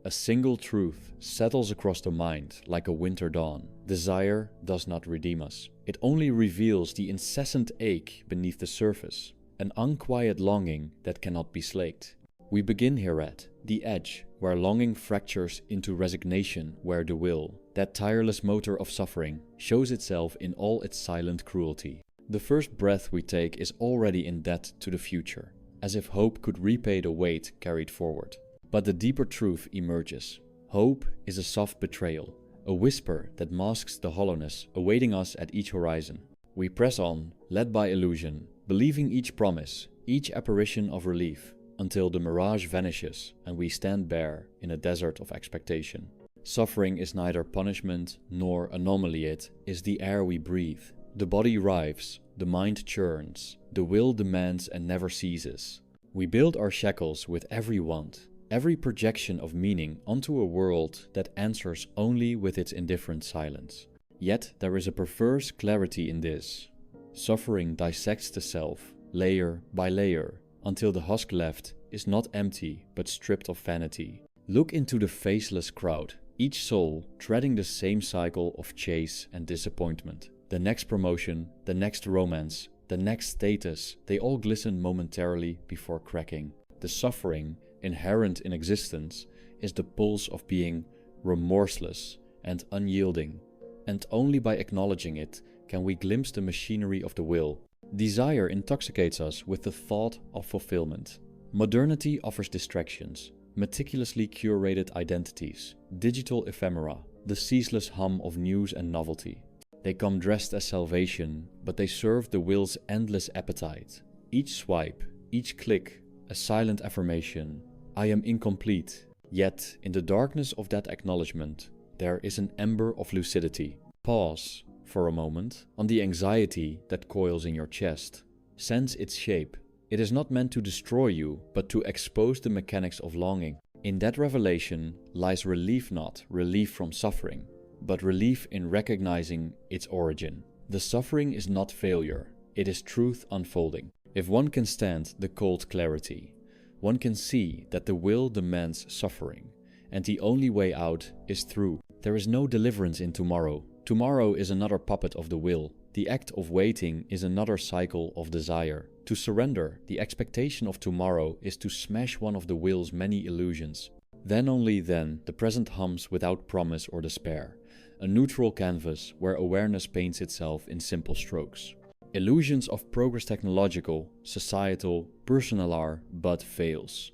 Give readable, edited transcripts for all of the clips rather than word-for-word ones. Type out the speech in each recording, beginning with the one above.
A single truth settles across the mind like a winter dawn. Desire does not redeem us. It only reveals the incessant ache beneath the surface, an unquiet longing that cannot be slaked. We begin here at the edge, where longing fractures into resignation, where the will, that tireless motor of suffering, shows itself in all its silent cruelty. The first breath we take is already in debt to the future, as if hope could repay the weight carried forward. But the deeper truth emerges. Hope is a soft betrayal, a whisper that masks the hollowness awaiting us at each horizon. We press on, led by illusion, believing each promise, each apparition of relief, until the mirage vanishes and we stand bare in a desert of expectation. Suffering is neither punishment nor anomaly, it is the air we breathe. The body writhes, the mind churns, the will demands and never ceases. We build our shackles with every want, every projection of meaning onto a world that answers only with its indifferent silence. Yet there is a perverse clarity in this. Suffering dissects the self, layer by layer, until the husk left is not empty but stripped of vanity. Look into the faceless crowd, each soul treading the same cycle of chase and disappointment. The next promotion, the next romance, the next status, they all glisten momentarily before cracking. The suffering inherent in existence is the pulse of being remorseless and unyielding, and only by acknowledging it can we glimpse the machinery of the will. Desire intoxicates us with the thought of fulfillment. Modernity offers distractions, meticulously curated identities, digital ephemera, the ceaseless hum of news and novelty. They come dressed as salvation, but they serve the will's endless appetite. Each swipe, each click, a silent affirmation, I am incomplete. Yet, in the darkness of that acknowledgement, there is an ember of lucidity. Pause, for a moment, on the anxiety that coils in your chest. Sense its shape. It is not meant to destroy you, but to expose the mechanics of longing. In that revelation lies relief, not relief from suffering, but relief in recognizing its origin. The suffering is not failure, it is truth unfolding. If one can stand the cold clarity, one can see that the will demands suffering, and the only way out is through. There is no deliverance in tomorrow. Tomorrow is another puppet of the will. The act of waiting is another cycle of desire. To surrender the expectation of tomorrow is to smash one of the will's many illusions. Then only then the present hums without promise or despair, a neutral canvas where awareness paints itself in simple strokes. Illusions of progress, technological, societal, personal, are but veils.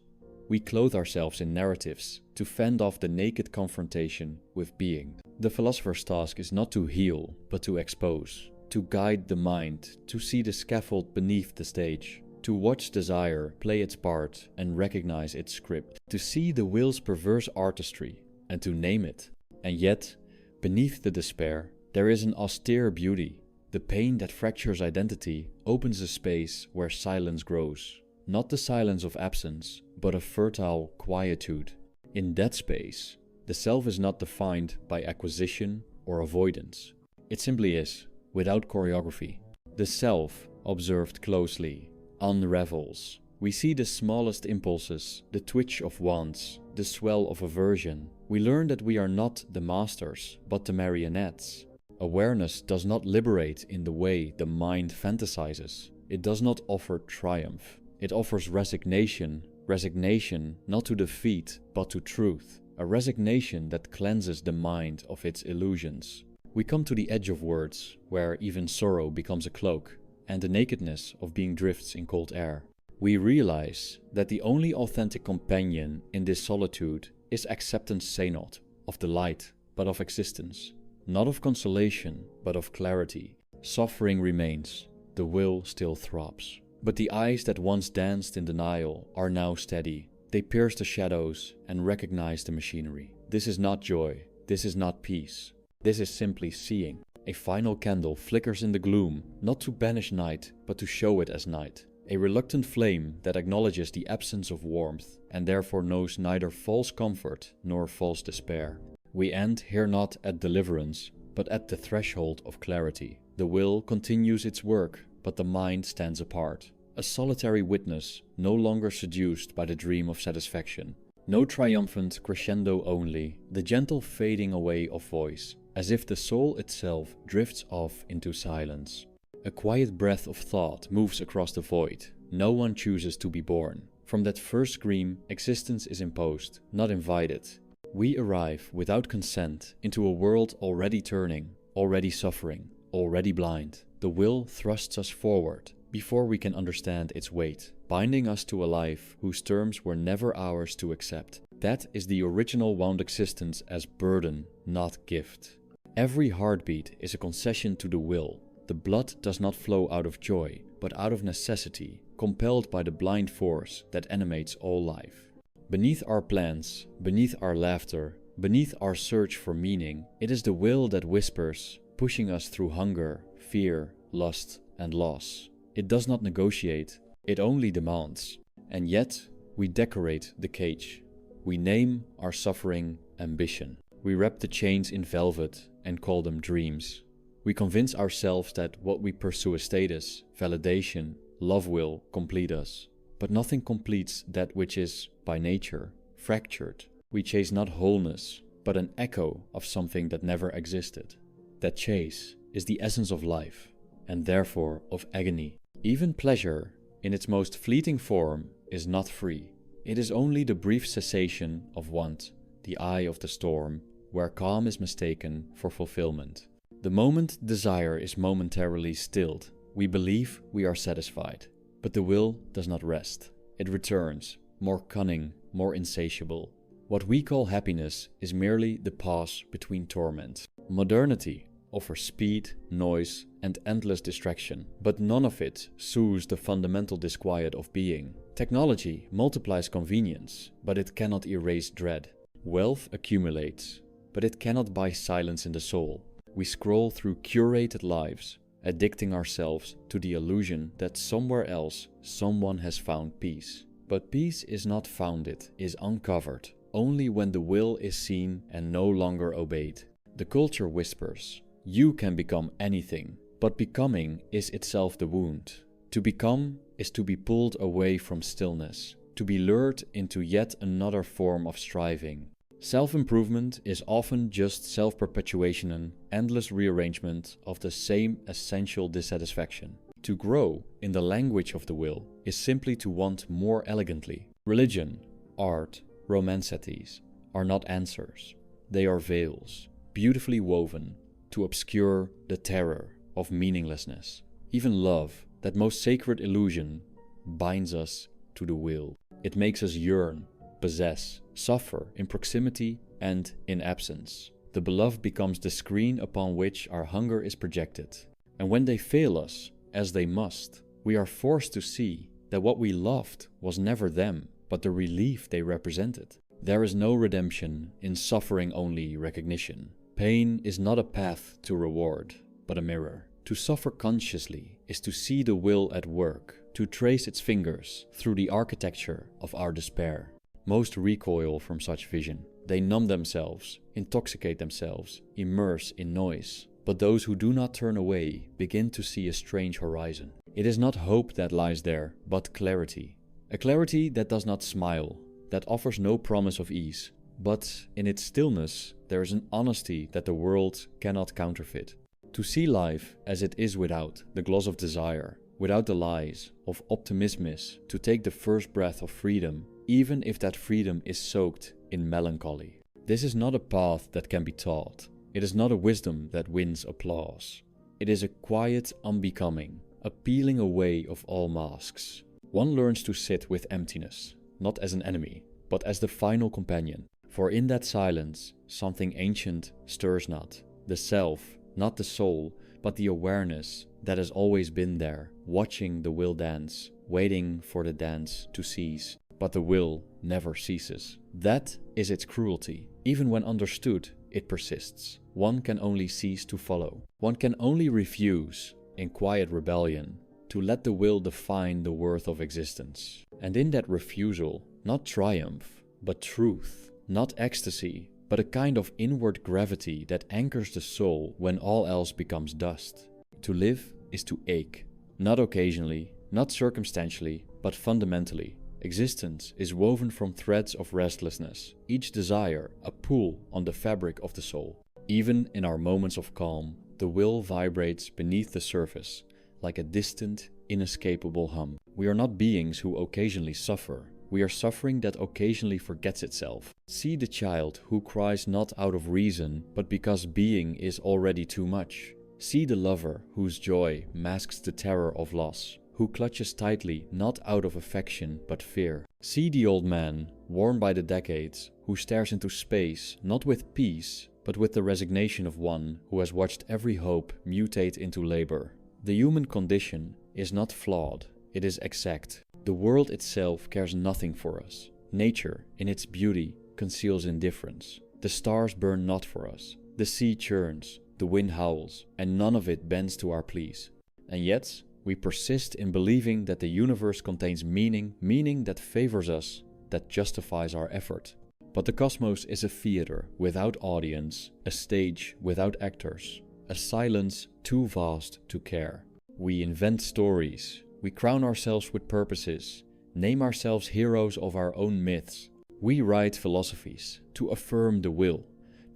We clothe ourselves in narratives to fend off the naked confrontation with being. The philosopher's task is not to heal, but to expose, to guide the mind, to see the scaffold beneath the stage, to watch desire play its part and recognize its script, to see the will's perverse artistry and to name it. And yet, beneath the despair, there is an austere beauty. The pain that fractures identity opens a space where silence grows. Not the silence of absence, but a fertile quietude. In that space, the self is not defined by acquisition or avoidance. It simply is, without choreography. The self, observed closely, unravels. We see the smallest impulses, the twitch of wants, the swell of aversion. We learn that we are not the masters, but the marionettes. Awareness does not liberate in the way the mind fantasizes. It does not offer triumph. It offers resignation. Resignation not to defeat, but to truth. A resignation that cleanses the mind of its illusions. We come to the edge of words, where even sorrow becomes a cloak, and the nakedness of being drifts in cold air. We realize that the only authentic companion in this solitude is acceptance, say not, of the light, but of existence. Not of consolation, but of clarity. Suffering remains, the will still throbs. But the eyes that once danced in denial are now steady. They pierce the shadows and recognize the machinery. This is not joy, this is not peace. This is simply seeing. A final candle flickers in the gloom, not to banish night, but to show it as night. A reluctant flame that acknowledges the absence of warmth, and therefore knows neither false comfort nor false despair. We end here not at deliverance, but at the threshold of clarity. The will continues its work, but the mind stands apart. A solitary witness, no longer seduced by the dream of satisfaction. No triumphant crescendo only, the gentle fading away of voice, as if the soul itself drifts off into silence. A quiet breath of thought moves across the void. No one chooses to be born. From that first scream, existence is imposed, not invited. We arrive without consent into a world already turning, already suffering, already blind. The will thrusts us forward before we can understand its weight, binding us to a life whose terms were never ours to accept. That is the original wound existence as burden, not gift. Every heartbeat is a concession to the will. The blood does not flow out of joy, but out of necessity, compelled by the blind force that animates all life. Beneath our plans, beneath our laughter, beneath our search for meaning, it is the will that whispers, pushing us through hunger, fear, lust, and loss. It does not negotiate, it only demands. And yet, we decorate the cage. We name our suffering ambition. We wrap the chains in velvet and call them dreams. We convince ourselves that what we pursue is status, validation, love will complete us. But nothing completes that which is, by nature, fractured. We chase not wholeness, but an echo of something that never existed. That chase is the essence of life, and therefore of agony. Even pleasure, in its most fleeting form, is not free. It is only the brief cessation of want, the eye of the storm, where calm is mistaken for fulfillment. The moment desire is momentarily stilled, we believe we are satisfied. But the will does not rest. It returns, more cunning, more insatiable. What we call happiness is merely the pause between torment. Modernity offers speed, noise, and endless distraction, but none of it soothes the fundamental disquiet of being. Technology multiplies convenience, but it cannot erase dread. Wealth accumulates, but it cannot buy silence in the soul. We scroll through curated lives, addicting ourselves to the illusion that somewhere else someone has found peace. But peace is not founded, is uncovered, only when the will is seen and no longer obeyed. The culture whispers, you can become anything, but becoming is itself the wound. To become is to be pulled away from stillness, to be lured into yet another form of striving. Self-improvement is often just self-perpetuation and endless rearrangement of the same essential dissatisfaction. To grow, in the language of the will, is simply to want more elegantly. Religion, art, romanceties are not answers. They are veils, beautifully woven, to obscure the terror of meaninglessness. Even love, that most sacred illusion, binds us to the will. It makes us yearn, possess, suffer in proximity and in absence. The beloved becomes the screen upon which our hunger is projected. And when they fail us, as they must, we are forced to see that what we loved was never them, but the relief they represented. There is no redemption in suffering only recognition. Pain is not a path to reward, but a mirror. To suffer consciously is to see the will at work, to trace its fingers through the architecture of our despair. Most recoil from such vision. They numb themselves, intoxicate themselves, immerse in noise. But those who do not turn away begin to see a strange horizon. It is not hope that lies there, but clarity. A clarity that does not smile, that offers no promise of ease. But in its stillness, there is an honesty that the world cannot counterfeit. To see life as it is without the gloss of desire, without the lies of optimism, is to take the first breath of freedom, even if that freedom is soaked in melancholy. This is not a path that can be taught. It is not a wisdom that wins applause. It is a quiet unbecoming, a peeling away of all masks. One learns to sit with emptiness, not as an enemy, but as the final companion. For in that silence, something ancient stirs not. The self, not the soul, but the awareness that has always been there, watching the will dance, waiting for the dance to cease. But the will never ceases. That is its cruelty. Even when understood, it persists. One can only cease to follow. One can only refuse, in quiet rebellion, to let the will define the worth of existence. And in that refusal, not triumph, but truth. Not ecstasy, but a kind of inward gravity that anchors the soul when all else becomes dust. To live is to ache. Not occasionally, not circumstantially, but fundamentally. Existence is woven from threads of restlessness, each desire a pull on the fabric of the soul. Even in our moments of calm, the will vibrates beneath the surface, like a distant, inescapable hum. We are not beings who occasionally suffer. We are suffering that occasionally forgets itself. See the child who cries not out of reason, but because being is already too much. See the lover whose joy masks the terror of loss, who clutches tightly not out of affection but fear. See the old man, worn by the decades, who stares into space not with peace, but with the resignation of one who has watched every hope mutate into labor. The human condition is not flawed, it is exact. The world itself cares nothing for us. Nature, in its beauty, conceals indifference. The stars burn not for us. The sea churns, the wind howls, and none of it bends to our pleas. And yet, we persist in believing that the universe contains meaning that favors us, that justifies our effort. But the cosmos is a theater without audience, a stage without actors, a silence too vast to care. We invent stories, we crown ourselves with purposes, name ourselves heroes of our own myths. We write philosophies to affirm the will,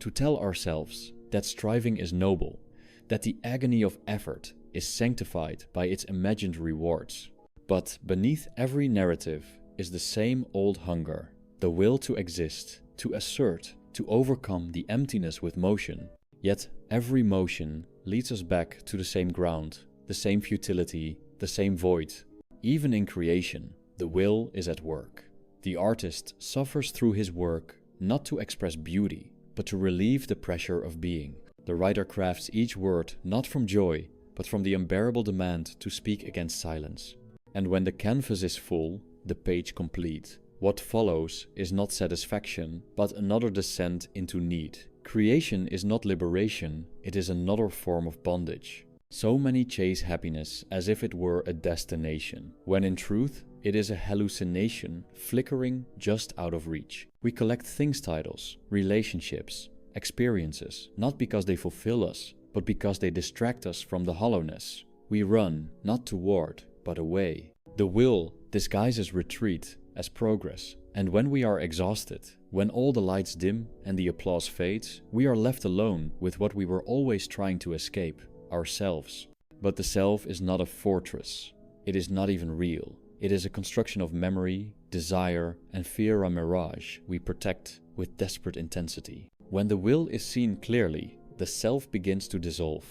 to tell ourselves that striving is noble, that the agony of effort is sanctified by its imagined rewards. But beneath every narrative is the same old hunger, the will to exist, to assert, to overcome the emptiness with motion. Yet every motion leads us back to the same ground, the same futility, the same void. Even in creation, the will is at work. The artist suffers through his work not to express beauty, but to relieve the pressure of being. The writer crafts each word not from joy, but from the unbearable demand to speak against silence. And when the canvas is full, the page complete, what follows is not satisfaction, but another descent into need. Creation is not liberation, it is another form of bondage. So many chase happiness as if it were a destination, when in truth it is a hallucination flickering just out of reach. We collect things titles, relationships, experiences, not because they fulfill us, but because they distract us from the hollowness. We run, not toward, but away. The will disguises retreat as progress, and when we are exhausted, when all the lights dim and the applause fades, we are left alone with what we were always trying to escape, ourselves. But the self is not a fortress. It is not even real. It is a construction of memory, desire, and fear, a mirage we protect with desperate intensity. When the will is seen clearly, the self begins to dissolve.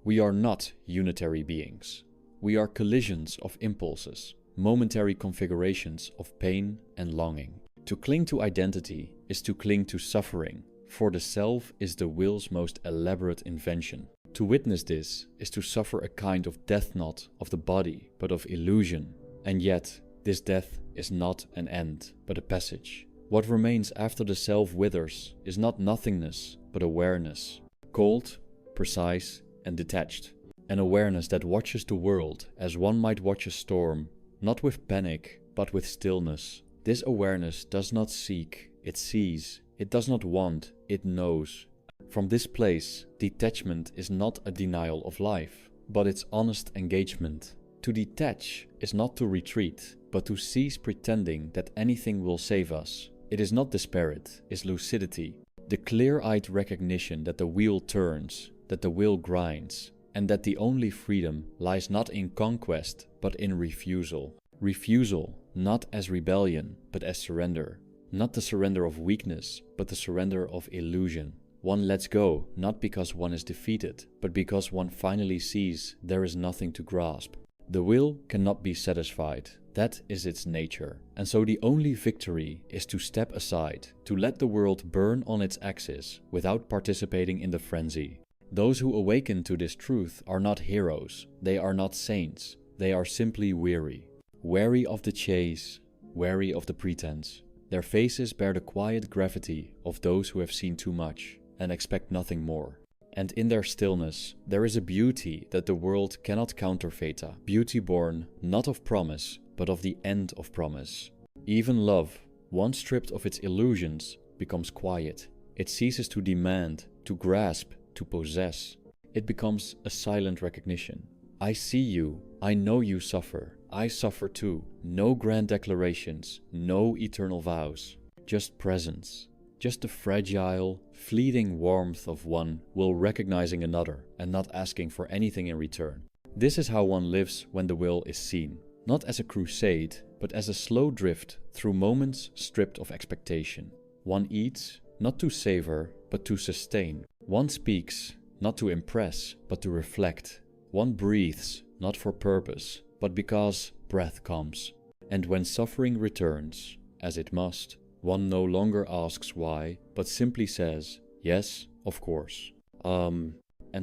We are not unitary beings. We are collisions of impulses, momentary configurations of pain and longing. To cling to identity is to cling to suffering, for the self is the will's most elaborate invention. To witness this is to suffer a kind of death not of the body, but of illusion. And yet, this death is not an end, but a passage. What remains after the self withers is not nothingness, but awareness. Cold, precise, and detached. An awareness that watches the world as one might watch a storm, not with panic, but with stillness. This awareness does not seek, it sees. It does not want, it knows. From this place, detachment is not a denial of life, but its honest engagement. To detach is not to retreat, but to cease pretending that anything will save us. It is not despair, it is lucidity. The clear-eyed recognition that the wheel turns, that the will grinds, and that the only freedom lies not in conquest, but in refusal. Refusal, not as rebellion, but as surrender. Not the surrender of weakness, but the surrender of illusion. One lets go, not because one is defeated, but because one finally sees there is nothing to grasp. The will cannot be satisfied. That is its nature. And so the only victory is to step aside, to let the world burn on its axis without participating in the frenzy. Those who awaken to this truth are not heroes, they are not saints, they are simply weary. Weary of the chase, weary of the pretense. Their faces bear the quiet gravity of those who have seen too much and expect nothing more. And in their stillness, there is a beauty that the world cannot counterfeit, a beauty born not of promise, but of the end of promise. Even love, once stripped of its illusions, becomes quiet. It ceases to demand, to grasp, to possess. It becomes a silent recognition. I see you, I know you suffer, I suffer too. No grand declarations, no eternal vows. Just presence. Just the fragile, fleeting warmth of one while recognizing another and not asking for anything in return. This is how one lives when the will is seen. Not as a crusade, but as a slow drift through moments stripped of expectation. One eats, not to savor, but to sustain. One speaks, not to impress, but to reflect. One breathes, not for purpose, but because breath comes. And when suffering returns, as it must, one no longer asks why, but simply says, yes, of course. And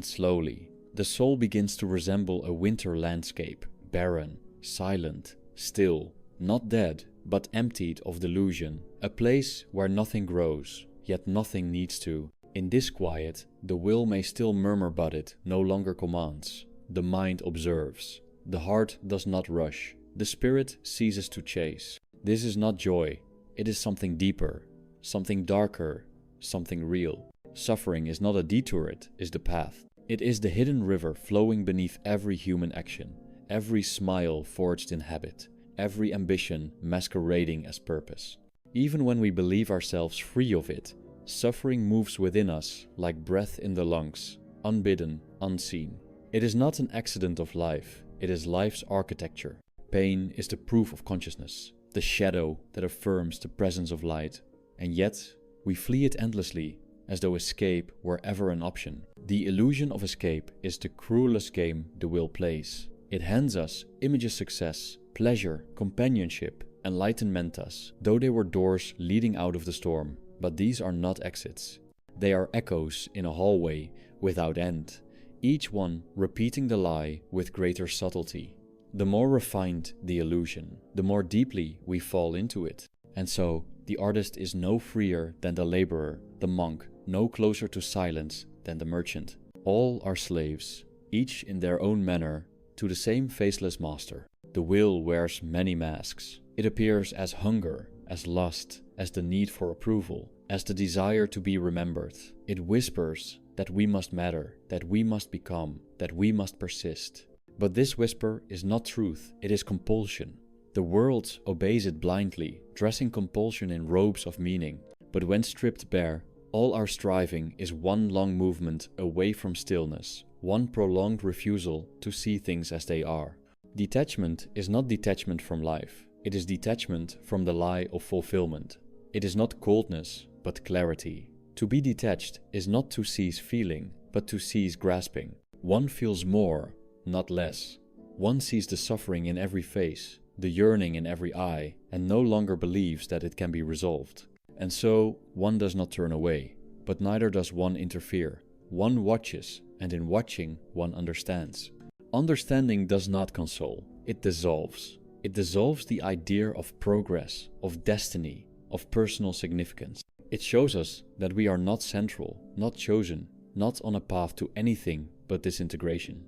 slowly, the soul begins to resemble a winter landscape, barren, silent, still, not dead, but emptied of delusion, a place where nothing grows, yet nothing needs to. In this quiet, the will may still murmur, but it no longer commands. The mind observes. The heart does not rush. The spirit ceases to chase. This is not joy. It is something deeper, something darker, something real. Suffering is not a detour, it is the path. It is the hidden river flowing beneath every human action, every smile forged in habit, every ambition masquerading as purpose. Even when we believe ourselves free of it, suffering moves within us like breath in the lungs, unbidden, unseen. It is not an accident of life, it is life's architecture. Pain is the proof of consciousness, the shadow that affirms the presence of light. And yet, we flee it endlessly, as though escape were ever an option. The illusion of escape is the cruelest game the will plays. It hands us images success, pleasure, companionship, enlightenmentas, though they were doors leading out of the storm. But these are not exits. They are echoes in a hallway without end, each one repeating the lie with greater subtlety. The more refined the illusion, the more deeply we fall into it. And so, the artist is no freer than the laborer, the monk, no closer to silence than the merchant. All are slaves, each in their own manner, to the same faceless master. The will wears many masks. It appears as hunger, as lust, as the need for approval, as the desire to be remembered. It whispers that we must matter, that we must become, that we must persist. But this whisper is not truth, it is compulsion. The world obeys it blindly, dressing compulsion in robes of meaning. But when stripped bare, all our striving is one long movement away from stillness, one prolonged refusal to see things as they are. Detachment is not detachment from life, it is detachment from the lie of fulfillment. It is not coldness, but clarity. To be detached is not to cease feeling, but to cease grasping. One feels more, not less. One sees the suffering in every face, the yearning in every eye, and no longer believes that it can be resolved. And so, one does not turn away, but neither does one interfere. One watches, and in watching, one understands. Understanding does not console, it dissolves. It dissolves the idea of progress, of destiny, of personal significance. It shows us that we are not central, not chosen, not on a path to anything but disintegration.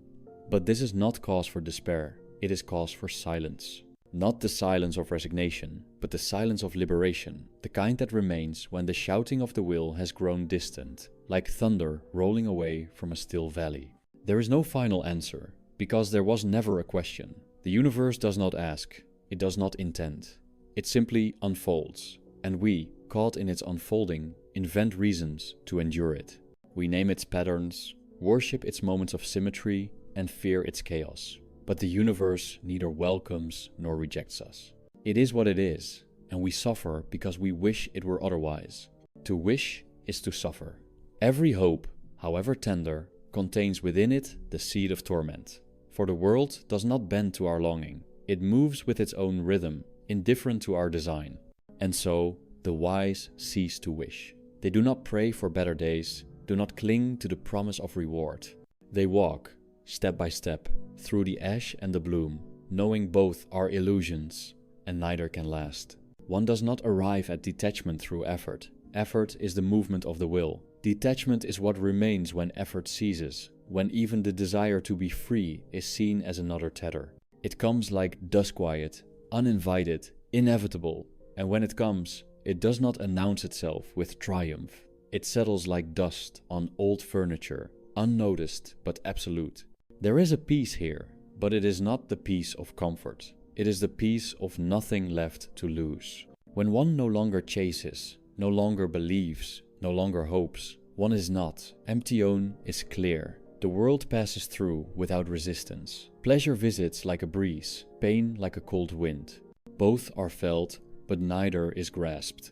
But this is not cause for despair, it is cause for silence. Not the silence of resignation, but the silence of liberation, the kind that remains when the shouting of the will has grown distant, like thunder rolling away from a still valley. There is no final answer, because there was never a question. The universe does not ask, it does not intend. It simply unfolds, and we, caught in its unfolding, invent reasons to endure it. We name its patterns, worship its moments of symmetry, and fear its chaos. But the universe neither welcomes nor rejects us. It is what it is, and we suffer because we wish it were otherwise. To wish is to suffer. Every hope, however tender, contains within it the seed of torment. For the world does not bend to our longing. It moves with its own rhythm, indifferent to our design. And so, the wise cease to wish. They do not pray for better days, do not cling to the promise of reward. They walk, step by step, through the ash and the bloom, knowing both are illusions, and neither can last. One does not arrive at detachment through effort. Effort is the movement of the will. Detachment is what remains when effort ceases, when even the desire to be free is seen as another tether. It comes like dusk quiet, uninvited, inevitable, and when it comes, it does not announce itself with triumph. It settles like dust on old furniture, unnoticed but absolute. There is a peace here, but it is not the peace of comfort. It is the peace of nothing left to lose. When one no longer chases, no longer believes, no longer hopes, one is not. Emption is clear. The world passes through without resistance. Pleasure visits like a breeze, pain like a cold wind. Both are felt, but neither is grasped.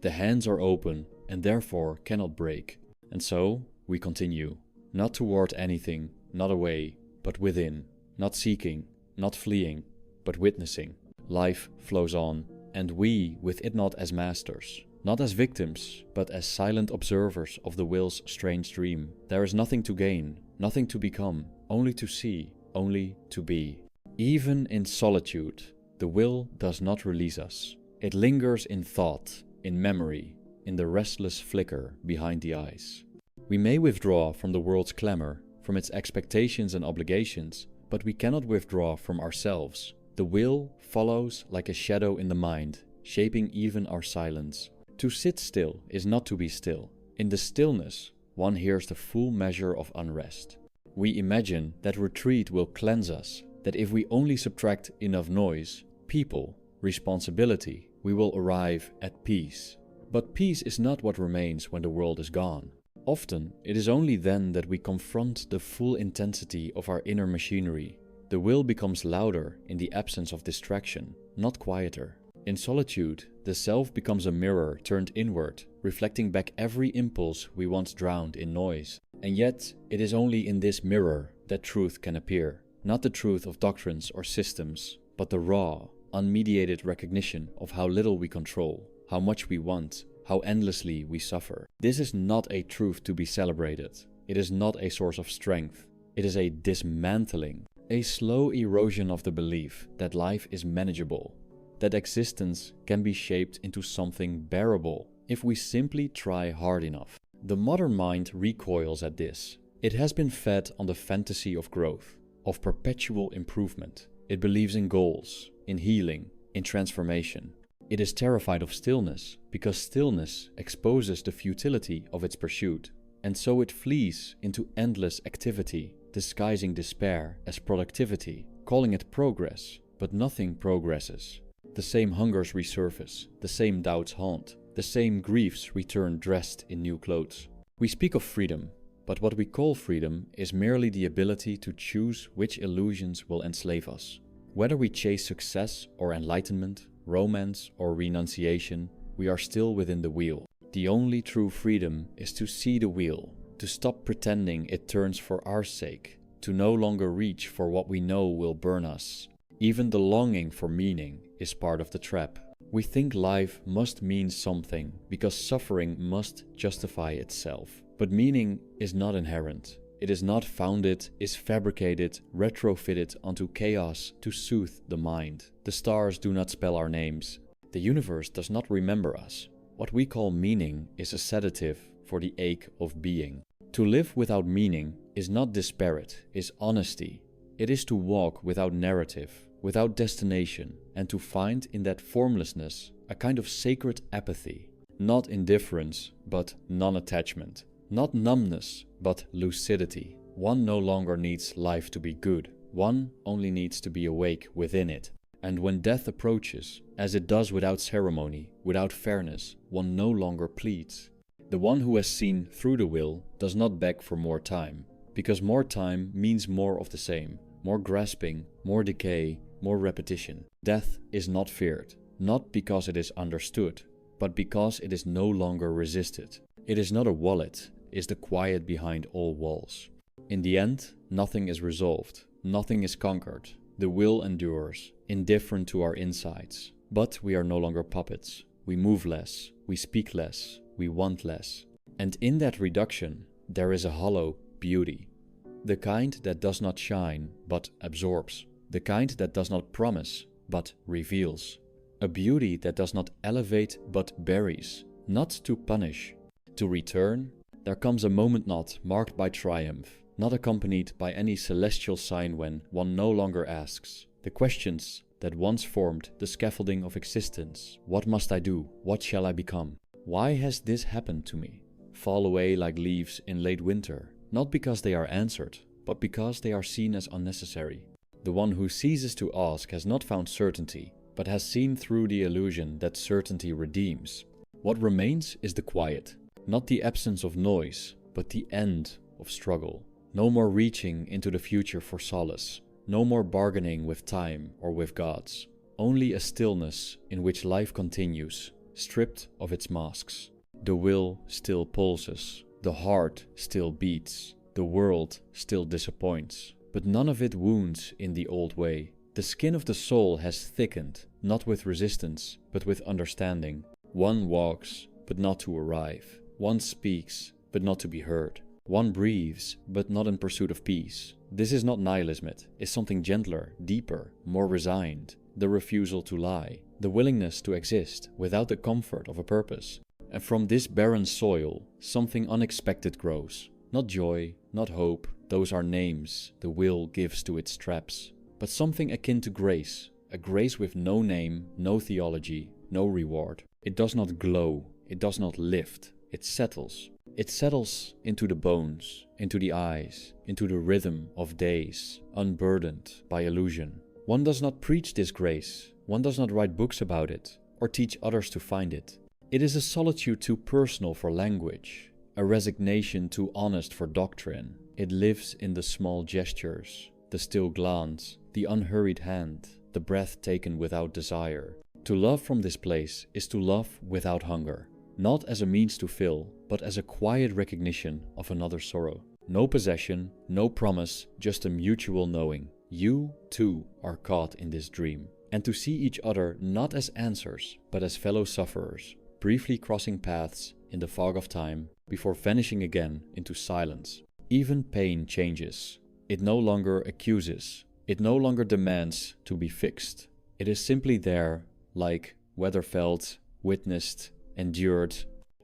The hands are open and therefore cannot break. And so we continue, not toward anything, not away, but within, not seeking, not fleeing, but witnessing. Life flows on, and we with it not as masters, not as victims, but as silent observers of the will's strange dream. There is nothing to gain, nothing to become, only to see, only to be. Even in solitude, the will does not release us. It lingers in thought, in memory, in the restless flicker behind the eyes. We may withdraw from the world's clamor, from its expectations and obligations, but we cannot withdraw from ourselves. The will follows like a shadow in the mind, shaping even our silence. To sit still is not to be still. In the stillness, one hears the full measure of unrest. We imagine that retreat will cleanse us, that if we only subtract enough noise, people, responsibility, we will arrive at peace. But peace is not what remains when the world is gone. Often, it is only then that we confront the full intensity of our inner machinery. The will becomes louder in the absence of distraction, not quieter. In solitude, the self becomes a mirror turned inward, reflecting back every impulse we once drowned in noise. And yet, it is only in this mirror that truth can appear. Not the truth of doctrines or systems, but the raw, unmediated recognition of how little we control, how much we want, how endlessly we suffer. This is not a truth to be celebrated. It is not a source of strength. It is a dismantling, a slow erosion of the belief that life is manageable, that existence can be shaped into something bearable if we simply try hard enough. The modern mind recoils at this. It has been fed on the fantasy of growth, of perpetual improvement. It believes in goals, in healing, in transformation. It is terrified of stillness, because stillness exposes the futility of its pursuit, and so it flees into endless activity, disguising despair as productivity, calling it progress, but nothing progresses. The same hungers resurface, the same doubts haunt, the same griefs return dressed in new clothes. We speak of freedom, but what we call freedom is merely the ability to choose which illusions will enslave us. Whether we chase success or enlightenment, romance or renunciation, we are still within the wheel. The only true freedom is to see the wheel, to stop pretending it turns for our sake, to no longer reach for what we know will burn us. Even the longing for meaning is part of the trap. We think life must mean something because suffering must justify itself. But meaning is not inherent. It is not founded, is fabricated, retrofitted onto chaos to soothe the mind. The stars do not spell our names. The universe does not remember us. What we call meaning is a sedative for the ache of being. To live without meaning is not disparate, is honesty. It is to walk without narrative, without destination, and to find in that formlessness a kind of sacred apathy. Not indifference, but non-attachment. Not numbness, but lucidity. One no longer needs life to be good. One only needs to be awake within it. And when death approaches, as it does without ceremony, without fairness, one no longer pleads. The one who has seen through the will does not beg for more time, because more time means more of the same, more grasping, more decay, more repetition. Death is not feared, not because it is understood, but because it is no longer resisted. It is not a wallet, is the quiet behind all walls. In the end, nothing is resolved, nothing is conquered. The will endures, indifferent to our insides. But we are no longer puppets. We move less, we speak less, we want less. And in that reduction, there is a hollow beauty. The kind that does not shine, but absorbs. The kind that does not promise, but reveals. A beauty that does not elevate, but buries. Not to punish, to return. There comes a moment not marked by triumph, not accompanied by any celestial sign when one no longer asks the questions that once formed the scaffolding of existence. What must I do? What shall I become? Why has this happened to me? Fall away like leaves in late winter, not because they are answered, but because they are seen as unnecessary. The one who ceases to ask has not found certainty, but has seen through the illusion that certainty redeems. What remains is the quiet, not the absence of noise, but the end of struggle. No more reaching into the future for solace, no more bargaining with time or with gods. Only a stillness in which life continues, stripped of its masks. The will still pulses, the heart still beats, the world still disappoints, but none of it wounds in the old way. The skin of the soul has thickened, not with resistance, but with understanding. One walks, but not to arrive. One speaks, but not to be heard. One breathes, but not in pursuit of peace. This is not nihilism, it is something gentler, deeper, more resigned. The refusal to lie, the willingness to exist without the comfort of a purpose. And from this barren soil, something unexpected grows. Not joy, not hope, those are names the will gives to its traps. But something akin to grace, a grace with no name, no theology, no reward. It does not glow, it does not lift, it settles. It settles into the bones, into the eyes, into the rhythm of days, unburdened by illusion. One does not preach this grace, one does not write books about it, or teach others to find it. It is a solitude too personal for language, a resignation too honest for doctrine. It lives in the small gestures, the still glance, the unhurried hand, the breath taken without desire. To love from this place is to love without hunger, not as a means to fill, but as a quiet recognition of another's sorrow. No possession, no promise, just a mutual knowing. You, too, are caught in this dream. And to see each other not as answers, but as fellow sufferers, briefly crossing paths in the fog of time, before vanishing again into silence. Even pain changes. It no longer accuses. It no longer demands to be fixed. It is simply there, like whether felt, witnessed, endured.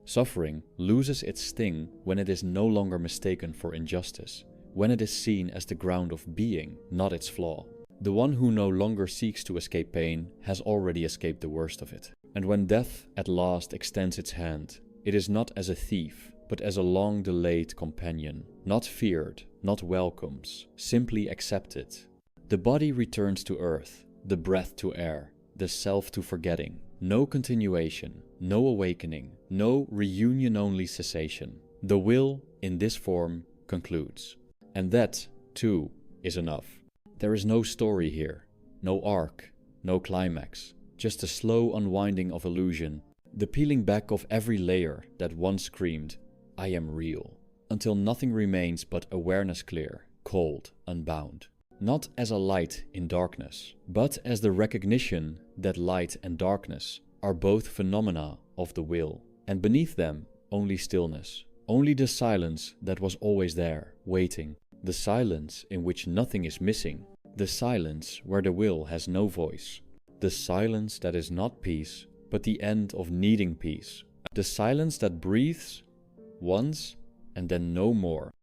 Suffering loses its sting when it is no longer mistaken for injustice, when it is seen as the ground of being, not its flaw. The one who no longer seeks to escape pain has already escaped the worst of it. And when death at last extends its hand, it is not as a thief, but as a long-delayed companion, not feared, not welcomed, simply accepted. The body returns to earth, the breath to air, the self to forgetting. No continuation, no awakening, no reunion-only cessation. The will, in this form, concludes. And that, too, is enough. There is no story here, no arc, no climax, just a slow unwinding of illusion, the peeling back of every layer that once screamed, I am real, until nothing remains but awareness clear, cold, unbound. Not as a light in darkness, but as the recognition that light and darkness are both phenomena of the will, and beneath them only stillness, only the silence that was always there, waiting, the silence in which nothing is missing, the silence where the will has no voice, the silence that is not peace, but the end of needing peace, the silence that breathes once and then no more,